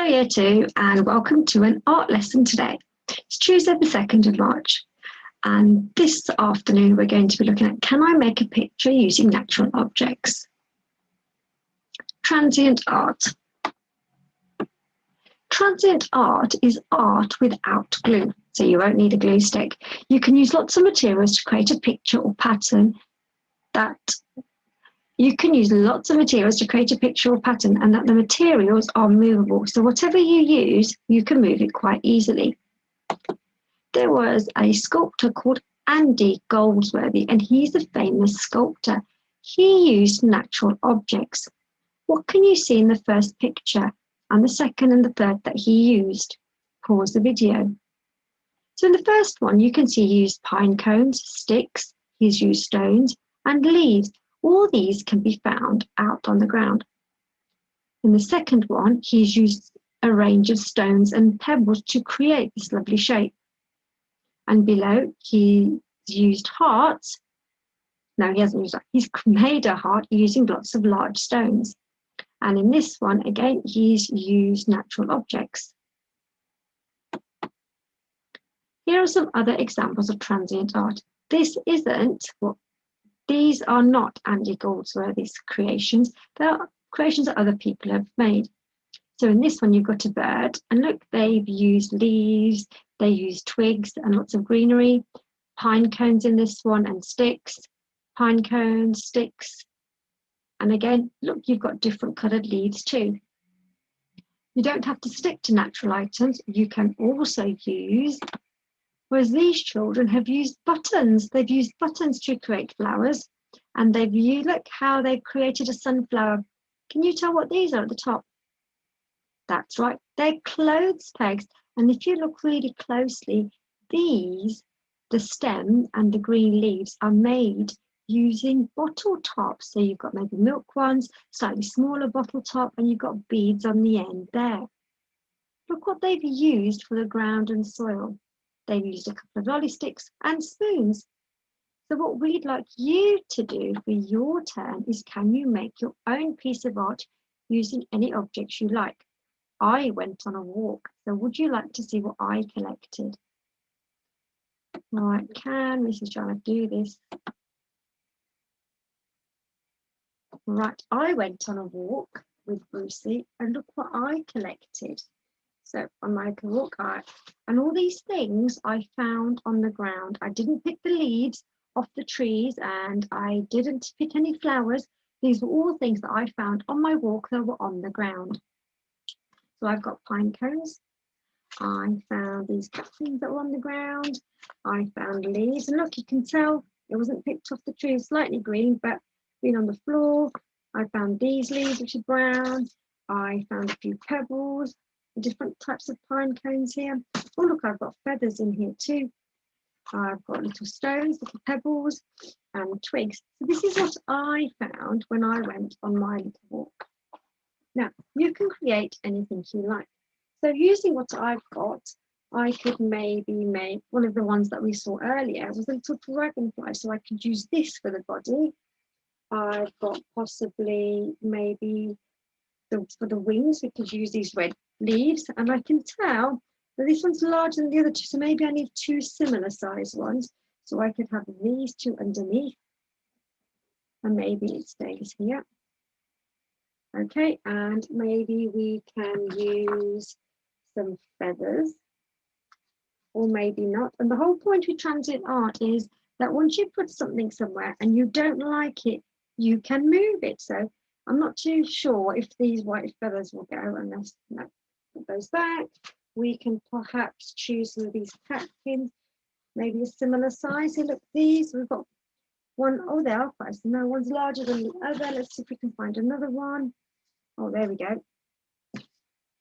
Year 2 and welcome to an art lesson today. It's Tuesday the 2nd of March and this afternoon we're going to be looking at can I make a picture using natural objects? Transient art. Transient art is art without glue, so you won't need a glue stick. You can use lots of materials to create a picture or pattern and that the materials are movable. So whatever you use, you can move it quite easily. There was a sculptor called Andy Goldsworthy, and he's a famous sculptor. He used natural objects. What can you see in the first picture and the second and the third that he used? Pause the video. So in the first one, you can see he used pine cones, sticks, he's used stones and leaves. All these can be found out on the ground. In the second one, he's used a range of stones and pebbles to create this lovely shape. And below, he's used hearts. No, he hasn't used that. He's made a heart using lots of large stones. And in this one, again, he's used natural objects. Here are some other examples of transient art. These are not Andy Goldsworthy's creations. They are creations that other people have made. So in this one, you've got a bird, and look, they've used leaves, they used twigs and lots of greenery, pine cones in this one, and sticks, pine cones, sticks. And again, look, you've got different coloured leaves too. You don't have to stick to natural items. You can also use, whereas these children have used buttons. They've used buttons to create flowers, and look how they've created a sunflower. Can you tell what these are at the top? That's right, they're clothes pegs. And if you look really closely, the stem and the green leaves are made using bottle tops. So you've got maybe milk ones, slightly smaller bottle top, and you've got beads on the end there. Look what they've used for the ground and soil. They've used a couple of lolly sticks and spoons. So what we'd like you to do for your turn is, can you make your own piece of art using any objects you like? I went on a walk, so would you like to see what I collected? All right, can Mrs Jalaf do this? Right, I went on a walk with Brucey and look what I collected. So on my walk, and all these things I found on the ground. I didn't pick the leaves off the trees and I didn't pick any flowers. These were all things that I found on my walk that were on the ground. So I've got pine cones. I found these catkins that were on the ground. I found leaves, and look, you can tell it wasn't picked off the tree, slightly green, but been on the floor. I found these leaves, which are brown. I found a few pebbles, different types of pine cones here. Oh, look, I've got feathers in here too. I've got little stones, little pebbles, and twigs. So this is what I found when I went on my little walk. Now, you can create anything you like. So using what I've got, I could maybe make one of the ones that we saw earlier was a little dragonfly. So I could use this for the body. I've got possibly maybe for the wings, we could use these red leaves. And I can tell that this one's larger than the other two. So maybe I need two similar size ones. So I could have these two underneath. And maybe it stays here. Okay, and maybe we can use some feathers, or maybe not. And the whole point with transient art is that once you put something somewhere and you don't like it, you can move it. So I'm not too sure if these white feathers will go unless no, put those back. We can perhaps choose some of these catkins, maybe a similar size. Here, look, these, we've got one. Oh, they are quite similar. One's larger than the other. Let's see if we can find another one. Oh, there we go.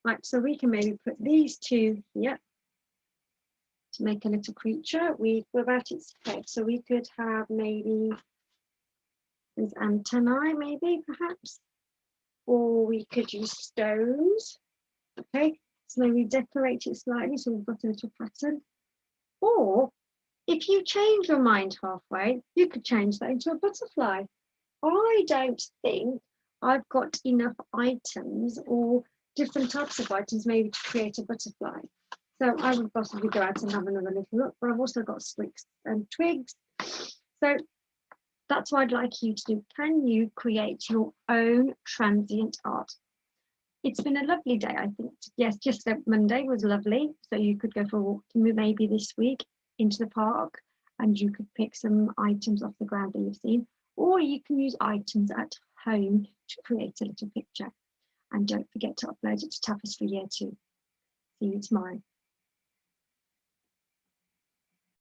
Right, so we can maybe put these two here to make a little creature without its head. So we could have maybe these antennae, maybe perhaps, or we could use stones. Okay, so maybe decorate it slightly so we've got a little pattern. Or if you change your mind halfway, you could change that into a butterfly. I don't think I've got enough items or different types of items, maybe to create a butterfly. So I would possibly go out and have another little look, but I've also got sticks and twigs. So that's what I'd like you to do. Can you create your own transient art? It's been a lovely day, I think. Yes, just Monday was lovely. So you could go for a walk maybe this week into the park, and you could pick some items off the ground that you've seen, or you can use items at home to create a little picture. And don't forget to upload it to Tapestry Year 2. See you tomorrow.